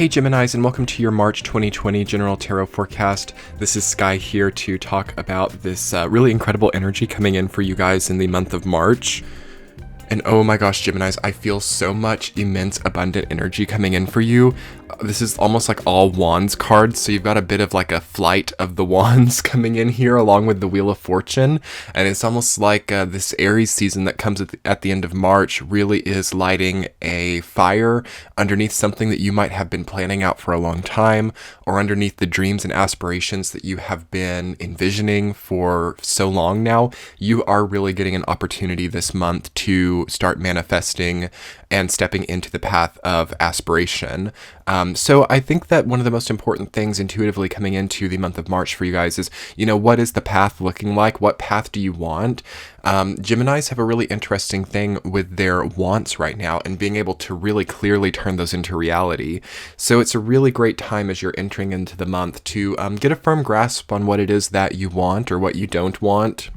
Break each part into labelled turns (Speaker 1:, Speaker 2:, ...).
Speaker 1: Hey Geminis, and welcome to your March 2020 General Tarot Forecast. This is Sky here to talk about this really incredible energy coming in for you guys in the month of March. And oh my gosh, Geminis, I feel so much immense, abundant energy coming in for you. This is almost like all Wands cards, so you've got a bit of like a flight of the Wands coming in here along with the Wheel of Fortune. And it's almost like this Aries season that comes at the end of March really is lighting a fire underneath something that you might have been planning out for a long time, or underneath the dreams and aspirations that you have been envisioning for so long now. You are really getting an opportunity this month to start manifesting and stepping into the path of aspiration. So I think that one of the most important things intuitively coming into the month of March for you guys is, what is the path looking like? What path do you want? Geminis have a really interesting thing with their wants right now and being able to really clearly turn those into reality. So it's a really great time as you're entering into the month to get a firm grasp on what it is that you want or what you don't want.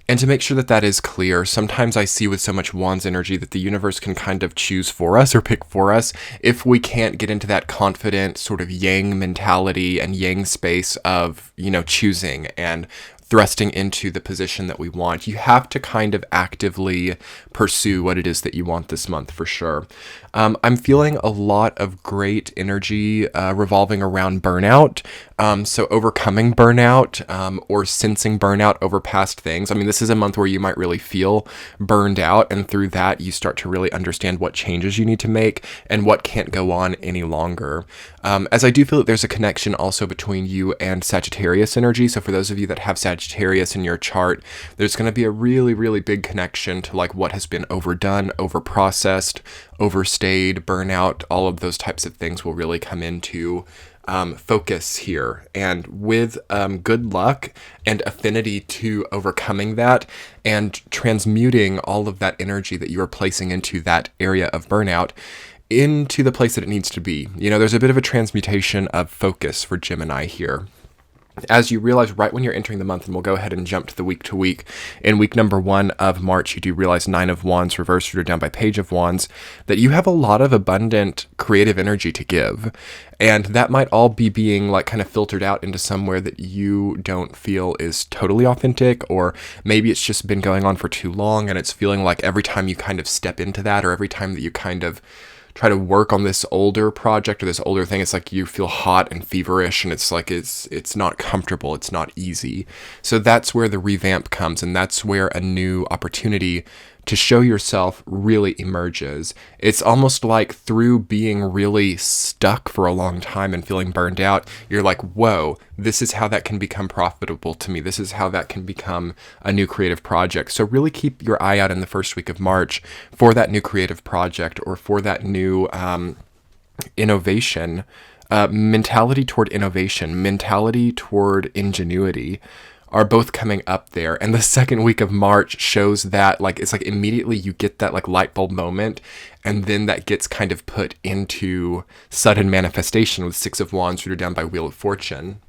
Speaker 1: And to make sure that that is clear, sometimes I see with so much Wands energy that the universe can kind of choose for us or pick for us if we can't get into that confident sort of yang mentality and yang space of, choosing and thrusting into the position that we want. You have to kind of actively pursue what it is that you want this month for sure. I'm feeling a lot of great energy revolving around burnout. So overcoming burnout or sensing burnout over past things. This is a month where you might really feel burned out, and through that you start to really understand what changes you need to make and what can't go on any longer. As I do feel that there's a connection also between you and Sagittarius energy. So for those of you that have Sagittarius in your chart, there's going to be a really, really big connection to like what has been overdone, overprocessed, overstayed, burnout. All of those types of things will really come into focus here. And with good luck and affinity to overcoming that and transmuting all of that energy that you are placing into that area of burnout into the place that it needs to be. There's a bit of a transmutation of focus for Gemini here. As you realize right when you're entering the month, and we'll go ahead and jump to the week to week. In week number 1 of March, you do realize 9 of Wands reversed or down by Page of Wands, that you have a lot of abundant creative energy to give. And that might all be being like kind of filtered out into somewhere that you don't feel is totally authentic, or maybe it's just been going on for too long and it's feeling like every time you kind of step into that, or every time that you kind of try to work on this older project or this older thing, it's like you feel hot and feverish, and it's like it's not comfortable, it's not easy. So that's where the revamp comes, and that's where a new opportunity to show yourself really emerges. It's almost like through being really stuck for a long time and feeling burned out, you're like, whoa, this is how that can become profitable to me. This is how that can become a new creative project. So really keep your eye out in the first week of March for that new creative project or for that new innovation, mentality toward innovation, mentality toward ingenuity are both coming up there. And the second week of March shows that it's like immediately you get that like light bulb moment, and then that gets kind of put into sudden manifestation with 6 of Wands rooted down by Wheel of Fortune.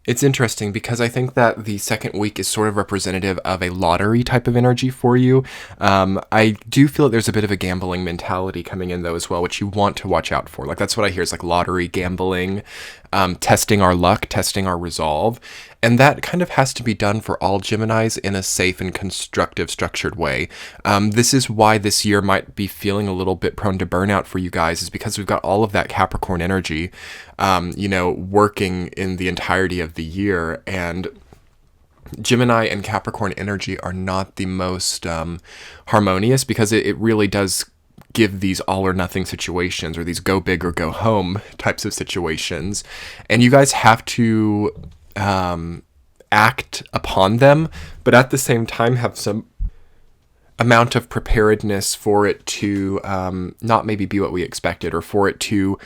Speaker 1: It's interesting because I think that the second week is sort of representative of a lottery type of energy for you. I do feel that there's a bit of a gambling mentality coming in though as well, which you want to watch out for. Like that's what I hear is like lottery, gambling, testing our luck, testing our resolve. And that kind of has to be done for all Geminis in a safe and constructive, structured way. This is why this year might be feeling a little bit prone to burnout for you guys, is because we've got all of that Capricorn energy, working in the entirety of the year. And Gemini and Capricorn energy are not the most harmonious, because it really does give these all or nothing situations, or these go big or go home types of situations. And you guys have to act upon them, but at the same time have some amount of preparedness for it to not maybe be what we expected, or for it to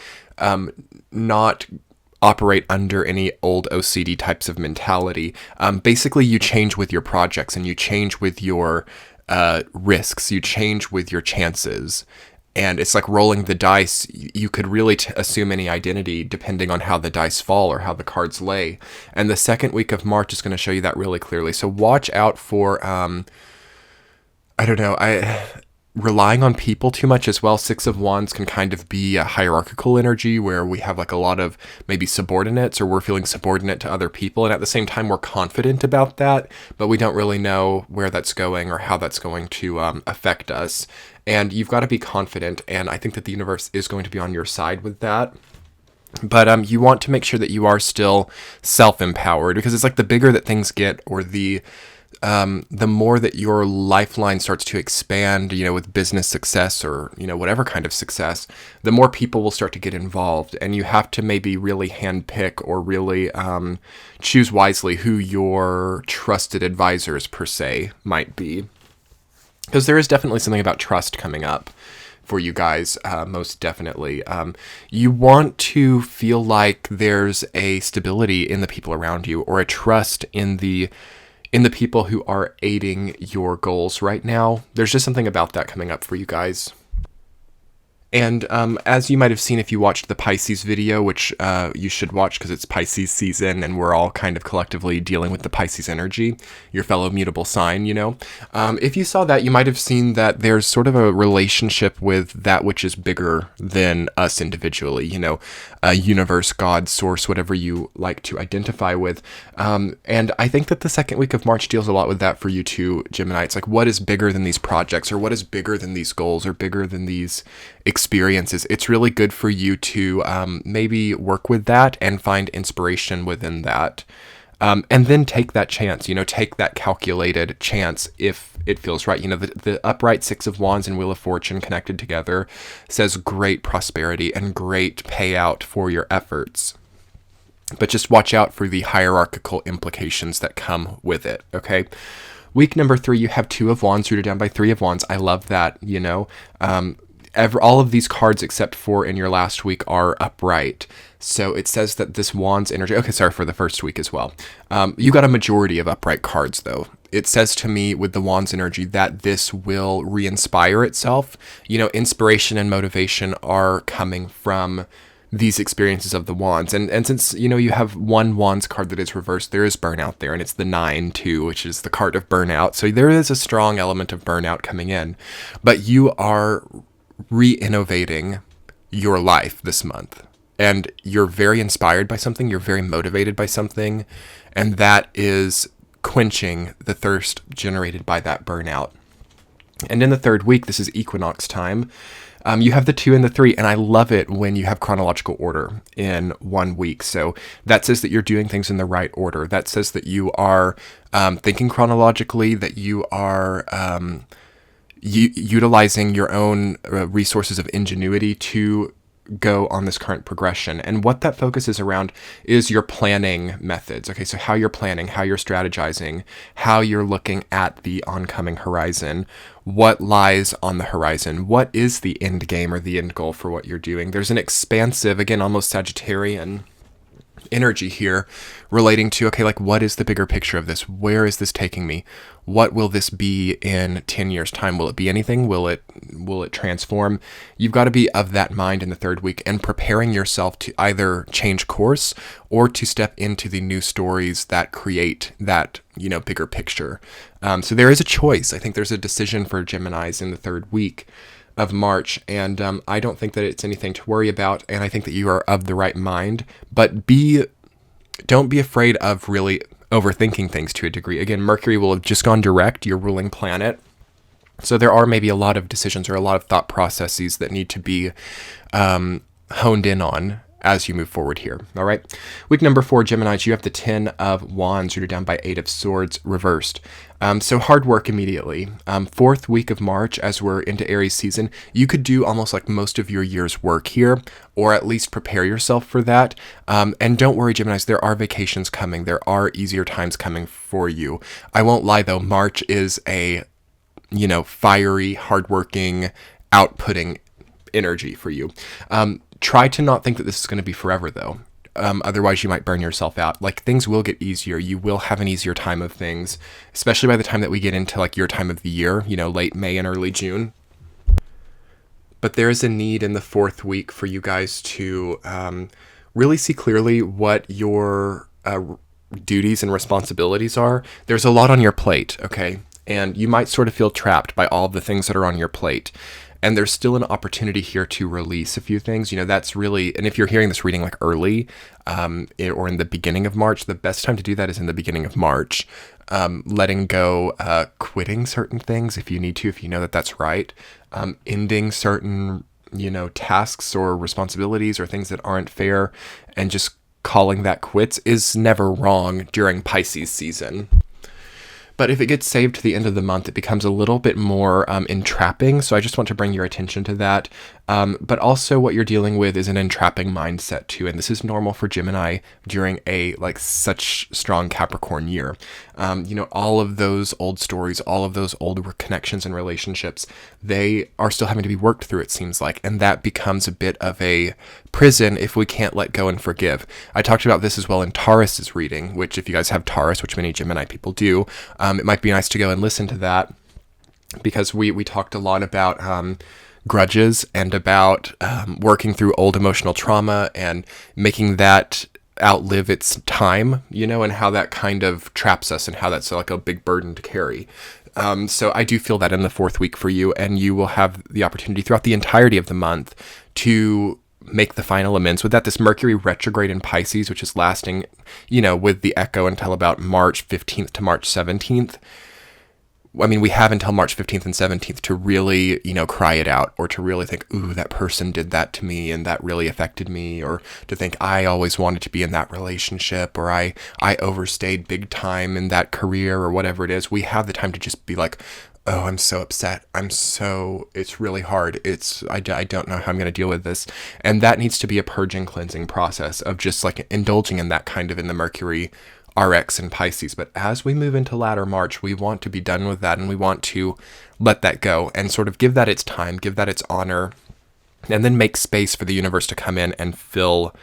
Speaker 1: not operate under any old OCD types of mentality. Basically, you change with your projects, and you change with your risks, you change with your chances. And it's like rolling the dice. You could really assume any identity depending on how the dice fall or how the cards lay. And the second week of March is going to show you that really clearly. So watch out for, relying on people too much as well. Six of Wands can kind of be a hierarchical energy where we have like a lot of maybe subordinates, or we're feeling subordinate to other people. And at the same time, we're confident about that, but we don't really know where that's going or how that's going to affect us. And you've got to be confident. And I think that the universe is going to be on your side with that. But you want to make sure that you are still self-empowered, because it's like the bigger that things get, or the more that your lifeline starts to expand, with business success or, whatever kind of success, the more people will start to get involved. And you have to maybe really handpick, or really choose wisely who your trusted advisors per se might be. Because there is definitely something about trust coming up for you guys, most definitely. You want to feel like there's a stability in the people around you, or a trust in the people who are aiding your goals right now. There's just something about that coming up for you guys. And as you might have seen if you watched the Pisces video, which you should watch because it's Pisces season and we're all kind of collectively dealing with the Pisces energy, your fellow mutable sign, If you saw that, you might have seen that there's sort of a relationship with that which is bigger than us individually, a universe, God, source, whatever you like to identify with. And I think that the second week of March deals a lot with that for you too, Gemini. It's like, what is bigger than these projects, or what is bigger than these goals, or bigger than these experiences? It's really good for you to maybe work with that and find inspiration within that. And then take that chance, take that calculated chance if it feels right. The upright Six of Wands and Wheel of Fortune connected together says great prosperity and great payout for your efforts. But just watch out for the hierarchical implications that come with it, okay? Week number 3, you have Two of Wands rooted down by Three of Wands. I love that, all of these cards except for in your last week are upright. So it says that this Wands energy, okay, sorry, for the first week as well. You got a majority of upright cards though. It says to me with the Wands energy that this will re-inspire itself. Inspiration and motivation are coming from these experiences of the Wands. And since, you have one Wands card that is reversed, there is burnout there, and it's the 9 too, which is the card of burnout. So there is a strong element of burnout coming in, but you are re-innovating your life this month, and you're very inspired by something, you're very motivated by something, and that is quenching the thirst generated by that burnout. And in the third week, this is equinox time. You have the 2 and the 3, and I love it when you have chronological order in 1 week. So that says that you're doing things in the right order. That says that you are thinking chronologically, that you are utilizing your own resources of ingenuity to go on this current progression. And what that focuses around is your planning methods. Okay, so how you're planning, how you're strategizing, how you're looking at the oncoming horizon, what lies on the horizon, what is the end game or the end goal for what you're doing. There's an expansive, again, almost Sagittarian energy here relating to, okay, like, what is the bigger picture of this? Where is this taking me? What will this be in 10 years time? Will it be anything? Will it transform? You've got to be of that mind in the third week and preparing yourself to either change course or to step into the new stories that create that, bigger picture. So there is a choice. I think there's a decision for Geminis in the third week of March, and I don't think that it's anything to worry about, and I think that you are of the right mind, but don't be afraid of really overthinking things to a degree. Again, Mercury will have just gone direct, your ruling planet, so there are maybe a lot of decisions or a lot of thought processes that need to be honed in on as you move forward here. All right. Week number 4, Geminis, you have the 10 of Wands rooted down by 8 of Swords reversed. So hard work immediately. 4th week of March, as we're into Aries season, you could do almost like most of your year's work here, or at least prepare yourself for that. And don't worry, Geminis, there are vacations coming. There are easier times coming for you. I won't lie though, March is a, fiery, hardworking, outputting energy for you. Try to not think that this is going to be forever though. Otherwise you might burn yourself out. Like, things will get easier. You will have an easier time of things, especially by the time that we get into like your time of the year, late May and early June. But there is a need in the 4th week for you guys to really see clearly what your duties and responsibilities are. There's a lot on your plate, okay? And you might sort of feel trapped by all of the things that are on your plate. And there's still an opportunity here to release a few things. That's really, and if you're hearing this reading like early or in the beginning of March, the best time to do that is in the beginning of March. Letting go, quitting certain things if you need to, if you know that that's right. Ending certain, tasks or responsibilities or things that aren't fair, and just calling that quits is never wrong during Pisces season. But if it gets saved to the end of the month, it becomes a little bit more entrapping. So I just want to bring your attention to that. But also what you're dealing with is an entrapping mindset too. And this is normal for Gemini during such strong Capricorn year. All of those old stories, all of those old connections and relationships, they are still having to be worked through, it seems like. And that becomes a bit of a prison if we can't let go and forgive. I talked about this as well in Taurus's reading, which if you guys have Taurus, which many Gemini people do, it might be nice to go and listen to that, because we talked a lot about grudges and about working through old emotional trauma and making that outlive its time, and how that kind of traps us and how that's like a big burden to carry. So I do feel that in the 4th week for you, and you will have the opportunity throughout the entirety of the month to make the final amends with that. This Mercury retrograde in Pisces, which is lasting, with the echo until about March 15th to March 17th. I mean, we have until March 15th and 17th to really, cry it out, or to really think, ooh, that person did that to me and that really affected me, or to think I always wanted to be in that relationship, or I overstayed big time in that career, or whatever it is. We have the time to just be like, oh, I'm so upset. It's really hard. I don't know how I'm going to deal with this. And that needs to be a purging, cleansing process of just like indulging in that kind of in the Mercury RX in Pisces. But as we move into latter March, we want to be done with that, and we want to let that go and sort of give that its time, give that its honor, and then make space for the universe to come in and fill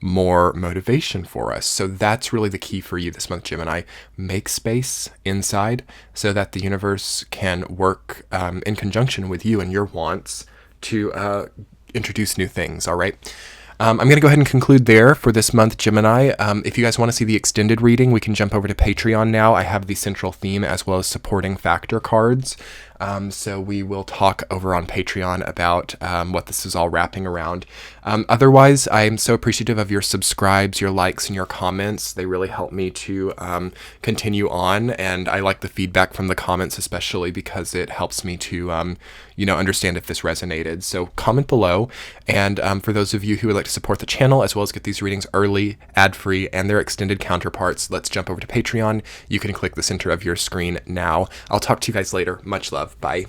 Speaker 1: more motivation for us. So that's really the key for you this month, Gemini. Make space inside so that the universe can work in conjunction with you and your wants to introduce new things. All right. I'm going to go ahead and conclude there for this month, Gemini. If you guys want to see the extended reading, we can jump over to Patreon now. I have the central theme as well as supporting factor cards. So we will talk over on Patreon about what this is all wrapping around. Otherwise, I'm so appreciative of your subscribes, your likes, and your comments. They really help me to continue on, and I like the feedback from the comments, especially because it helps me to understand if this resonated. So comment below, and for those of you who would like to support the channel as well as get these readings early, ad-free, and their extended counterparts, let's jump over to Patreon. You can click the center of your screen now. I'll talk to you guys later. Much love. Bye.